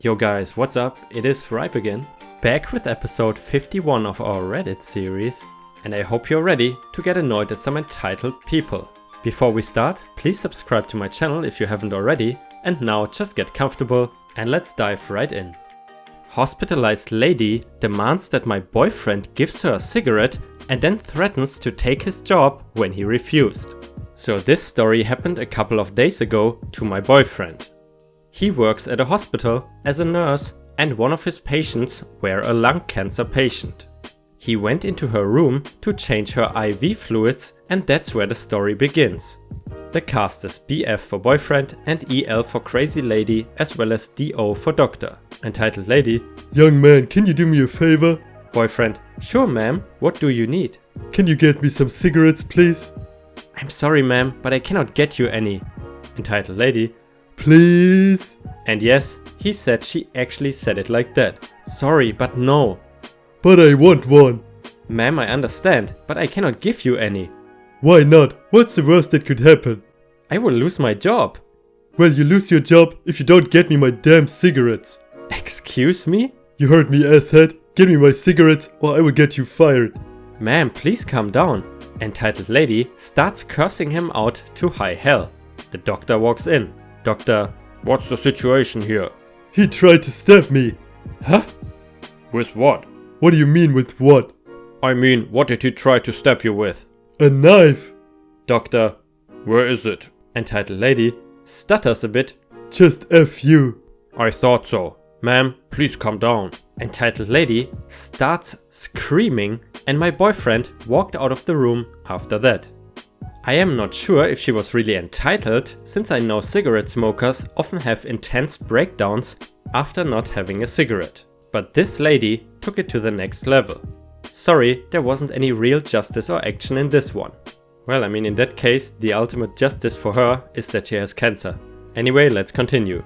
Yo guys, what's up? It is Ripe again, back with episode 51 of our Reddit series, and I hope you're ready to get annoyed at some entitled people. Before we start, please subscribe to my channel if you haven't already, and now just get comfortable and let's dive right in. Hospitalized lady demands that my boyfriend gives her a cigarette and then threatens to take his job when he refused. So this story happened a couple of days ago to my boyfriend. He works at a hospital as a nurse and one of his patients were a lung cancer patient. He went into her room to change her IV fluids and that's where the story begins. The cast is BF for boyfriend and EL for crazy lady as well as DO for doctor. Entitled lady: Young man, can you do me a favor? Boyfriend: Sure ma'am, what do you need? Can you get me some cigarettes, please? I'm sorry ma'am, but I cannot get you any. Entitled lady: Please? And yes, he said she actually said it like that. Sorry, but no. But I want one. Ma'am, I understand, but I cannot give you any. Why not? What's the worst that could happen? I will lose my job. Well, you lose your job if you don't get me my damn cigarettes. Excuse me? You heard me, asshead. Get me my cigarettes or I will get you fired. Ma'am, please calm down. Entitled lady starts cursing him out to high hell. The doctor walks in. Doctor: What's the situation here? He tried to stab me. Huh? With what? What do you mean with what? I mean, what did he try to stab you with? A knife. Doctor: Where is it? Entitled lady stutters a bit. Just F you. I thought so. Ma'am, please calm down. Entitled lady starts screaming and my boyfriend walked out of the room after that. I am not sure if she was really entitled, since I know cigarette smokers often have intense breakdowns after not having a cigarette. But this lady took it to the next level. Sorry, there wasn't any real justice or action in this one. Well, I mean, in that case, the ultimate justice for her is that she has cancer. Anyway, let's continue.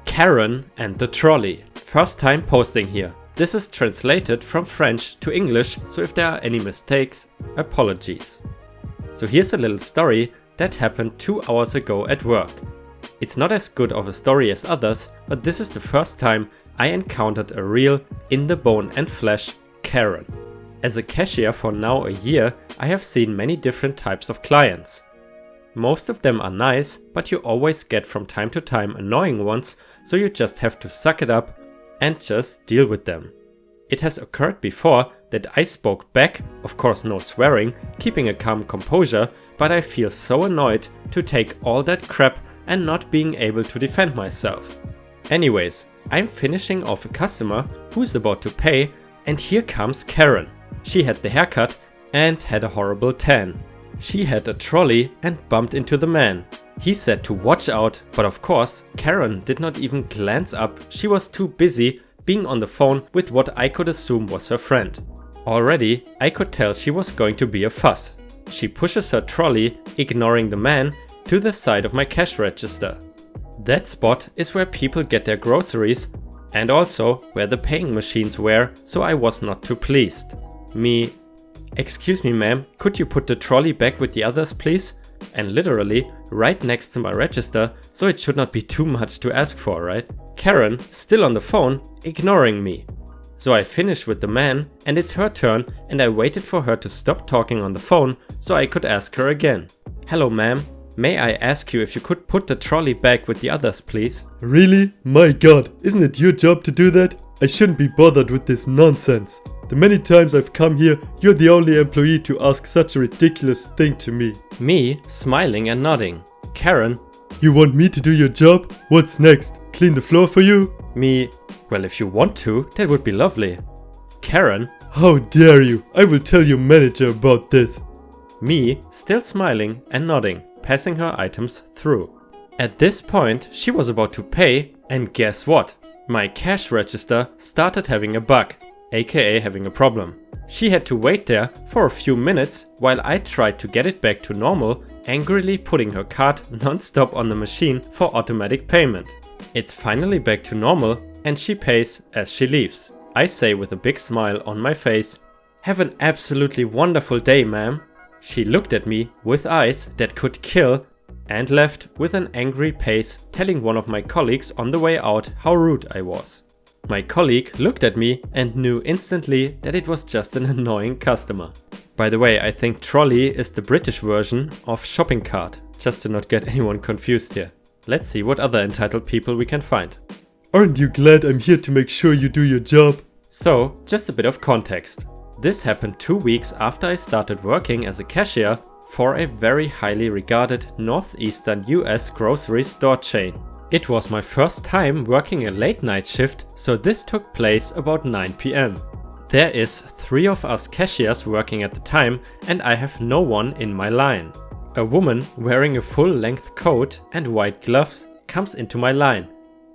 Karen and the trolley. First time posting here. This is translated from French to English, so if there are any mistakes, apologies. So here's a little story that happened 2 hours ago at work. It's not as good of a story as others, but this is the first time I encountered a real in the bone and flesh Karen. As a cashier for now a year, I have seen many different types of clients. Most of them are nice, but you always get from time to time annoying ones, so you just have to suck it up and just deal with them. It has occurred before that I spoke back, of course no swearing, keeping a calm composure, but I feel so annoyed to take all that crap and not being able to defend myself. Anyways, I'm finishing off a customer who's about to pay and here comes Karen. She had the haircut and had a horrible tan. She had a trolley and bumped into the man. He said to watch out, but of course Karen did not even glance up, she was too busy being on the phone with what I could assume was her friend. Already, I could tell she was going to be a fuss. She pushes her trolley, ignoring the man, to the side of my cash register. That spot is where people get their groceries and also where the paying machines were, so I was not too pleased. Me: Excuse me ma'am, could you put the trolley back with the others please? And literally right next to my register, so it should not be too much to ask for, right? Karen, still on the phone, ignoring me. So I finished with the man and it's her turn and I waited for her to stop talking on the phone so I could ask her again. Hello ma'am, may I ask you if you could put the trolley back with the others please? Really? My god, isn't it your job to do that? I shouldn't be bothered with this nonsense. The many times I've come here, you're the only employee to ask such a ridiculous thing to me. Me, smiling and nodding. Karen: You want me to do your job? What's next? Clean the floor for you? Me: Well, if you want to, that would be lovely. Karen: How dare you? I will tell your manager about this. Me, still smiling and nodding, passing her items through. At this point, she was about to pay, and guess what? My cash register started having a bug, aka having a problem. She had to wait there for a few minutes while I tried to get it back to normal, angrily putting her card non-stop on the machine for automatic payment. It's finally back to normal and she pays as she leaves. I say with a big smile on my face, "Have an absolutely wonderful day, ma'am." She looked at me with eyes that could kill and left with an angry pace, telling one of my colleagues on the way out how rude I was. My colleague looked at me and knew instantly that it was just an annoying customer. By the way, I think trolley is the British version of shopping cart, just to not get anyone confused here. Let's see what other entitled people we can find. Aren't you glad I'm here to make sure you do your job? So, just a bit of context. This happened 2 weeks after I started working as a cashier for a very highly regarded northeastern US grocery store chain. It was my first time working a late night shift, so this took place about 9 PM. There is 3 of us cashiers working at the time and I have no one in my line. A woman wearing a full-length coat and white gloves comes into my line.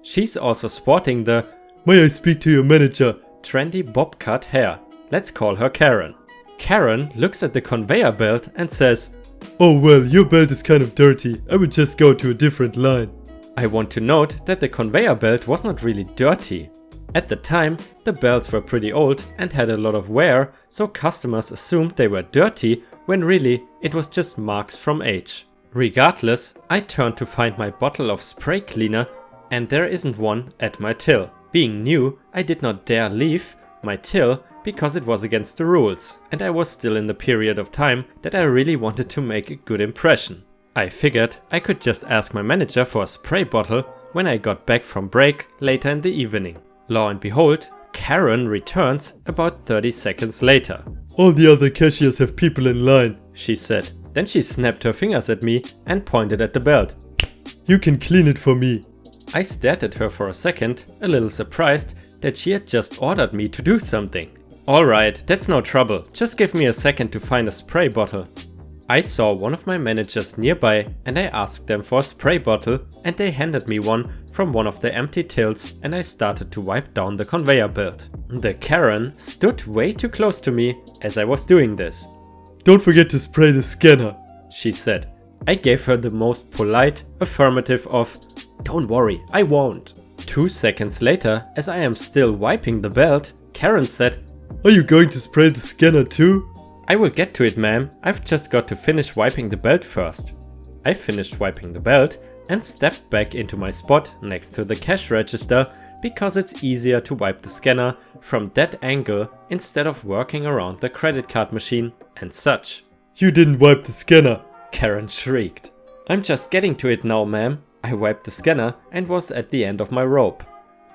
She's also sporting the "May I speak to your manager?" trendy bob cut hair. Let's call her Karen. Karen looks at the conveyor belt and says, "Oh well, your belt is kind of dirty. I would just go to a different line." I want to note that the conveyor belt was not really dirty. At the time, the belts were pretty old and had a lot of wear, so customers assumed they were dirty when really it was just marks from age. Regardless, I turned to find my bottle of spray cleaner and there isn't one at my till. Being new, I did not dare leave my till because it was against the rules and I was still in the period of time that I really wanted to make a good impression. I figured I could just ask my manager for a spray bottle when I got back from break later in the evening. Lo and behold, Karen returns about 30 seconds later. "All the other cashiers have people in line," she said. Then she snapped her fingers at me and pointed at the belt. "You can clean it for me." I stared at her for a second, a little surprised that she had just ordered me to do something. "Alright, that's no trouble, just give me a second to find a spray bottle." I saw one of my managers nearby and I asked them for a spray bottle and they handed me one from one of the empty tills and I started to wipe down the conveyor belt. The Karen stood way too close to me as I was doing this. "Don't forget to spray the scanner," she said. I gave her the most polite affirmative of, "Don't worry, I won't." 2 seconds later, as I am still wiping the belt, Karen said, "Are you going to spray the scanner too?" "I will get to it, ma'am. I've just got to finish wiping the belt first." I finished wiping the belt and stepped back into my spot next to the cash register because it's easier to wipe the scanner from that angle instead of working around the credit card machine and such. "You didn't wipe the scanner," Karen shrieked. "I'm just getting to it now, ma'am." I wiped the scanner and was at the end of my rope.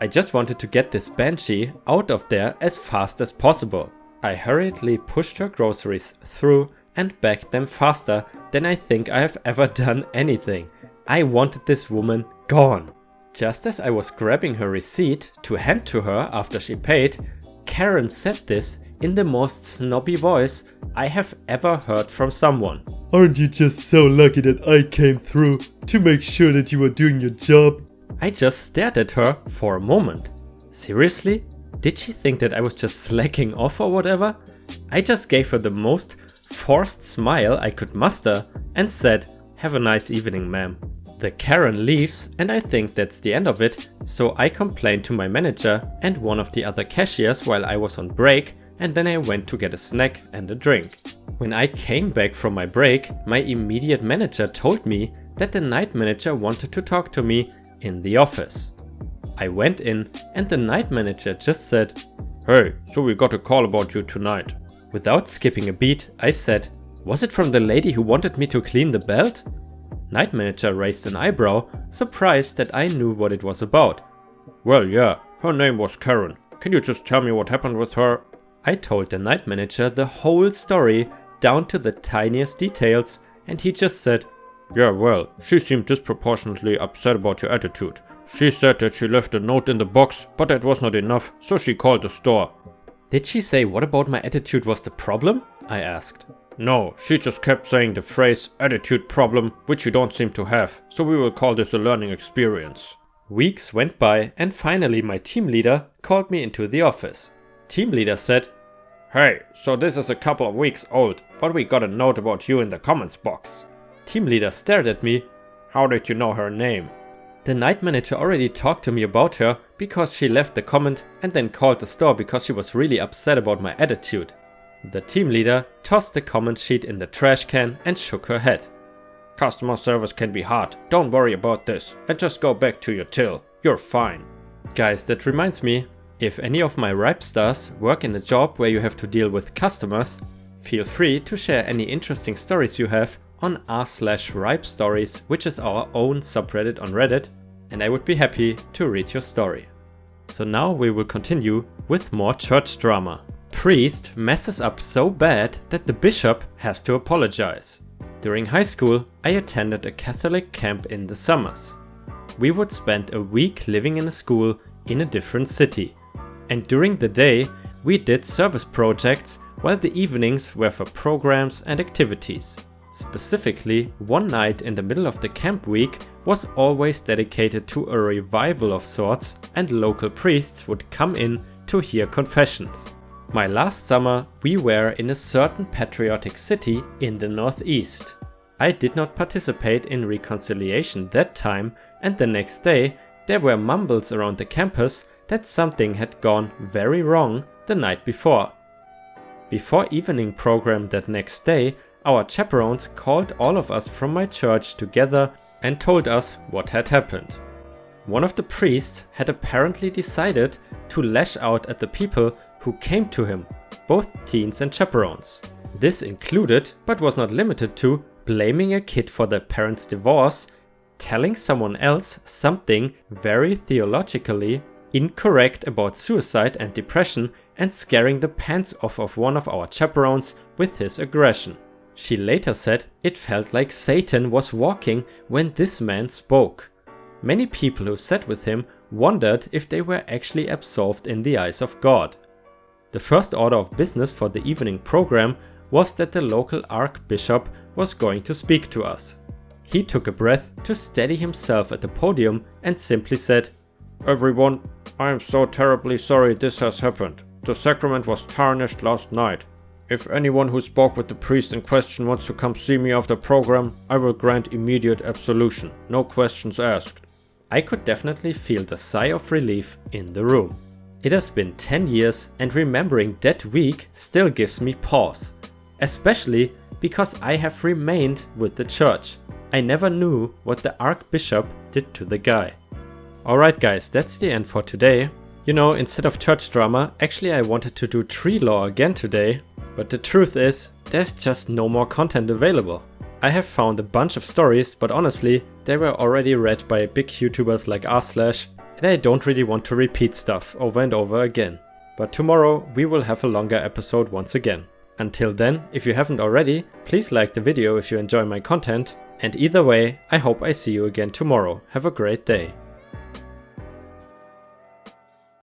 I just wanted to get this banshee out of there as fast as possible. I hurriedly pushed her groceries through and bagged them faster than I think I have ever done anything. I wanted this woman gone. Just as I was grabbing her receipt to hand to her after she paid, Karen said this in the most snobby voice I have ever heard from someone. "Aren't you just so lucky that I came through to make sure that you were doing your job?" I just stared at her for a moment. Seriously? Did she think that I was just slacking off or whatever? I just gave her the most forced smile I could muster and said, "Have a nice evening, ma'am." The Karen leaves and I think that's the end of it, so I complained to my manager and one of the other cashiers while I was on break and then I went to get a snack and a drink. When I came back from my break, my immediate manager told me that the night manager wanted to talk to me in the office. I went in and the night manager just said, "Hey, so we got a call about you tonight." Without skipping a beat, I said, "Was it from the lady who wanted me to clean the belt?" Night manager raised an eyebrow, surprised that I knew what it was about. "Well, yeah, her name was Karen. Can you just tell me what happened with her?" I told the night manager the whole story down to the tiniest details and he just said, "Yeah, well, she seemed disproportionately upset about your attitude. She said that she left a note in the box, but that was not enough, so she called the store." "Did she say what about my attitude was the problem?" I asked. "No, she just kept saying the phrase attitude problem, which you don't seem to have, so we will call this a learning experience." Weeks went by and finally my team leader called me into the office. Team leader said, "Hey, so this is a couple of weeks old, but we got a note about you in the comments box." Team leader stared at me. "How did you know her name?" The night manager already talked to me about her because she left the comment and then called the store because she was really upset about my attitude. The team leader tossed the comment sheet in the trash can and shook her head. Customer service can be hard, don't worry about this, and just go back to your till, you're fine. Guys, that reminds me, if any of my Ripe stars work in a job where you have to deal with customers, feel free to share any interesting stories you have on r/Ripe Stories, which is our own subreddit on Reddit, and I would be happy to read your story. So now we will continue with more church drama. Priest messes up so bad that the bishop has to apologize. During high school, I attended a Catholic camp in the summers. We would spend a week living in a school in a different city. And during the day, we did service projects while the evenings were for programs and activities. Specifically, one night in the middle of the camp week was always dedicated to a revival of sorts, and local priests would come in to hear confessions. My last summer, we were in a certain patriotic city in the northeast. I did not participate in reconciliation that time, and the next day there were mumbles around the campus that something had gone very wrong the night before. Before evening program that next day, our chaperones called all of us from my church together and told us what had happened. One of the priests had apparently decided to lash out at the people who came to him, both teens and chaperones. This included, but was not limited to, blaming a kid for their parents' divorce, telling someone else something very theologically incorrect about suicide and depression, and scaring the pants off of one of our chaperones with his aggression. She later said it felt like Satan was walking when this man spoke. Many people who sat with him wondered if they were actually absolved in the eyes of God. The first order of business for the evening program was that the local archbishop was going to speak to us. He took a breath to steady himself at the podium and simply said, "Everyone, I am so terribly sorry this has happened. The sacrament was tarnished last night. If anyone who spoke with the priest in question wants to come see me after program, I will grant immediate absolution, no questions asked." I could definitely feel the sigh of relief in the room. It has been 10 years, and remembering that week still gives me pause. Especially because I have remained with the church. I never knew what the archbishop did to the guy. Alright guys, that's the end for today. You know, instead of church drama, actually I wanted to do tree law again today. But the truth is, there's just no more content available. I have found a bunch of stories, but honestly, they were already read by big YouTubers like rslash, and I don't really want to repeat stuff over and over again. But tomorrow we will have a longer episode once again. Until then, if you haven't already, please like the video if you enjoy my content, and either way, I hope I see you again tomorrow. Have a great day.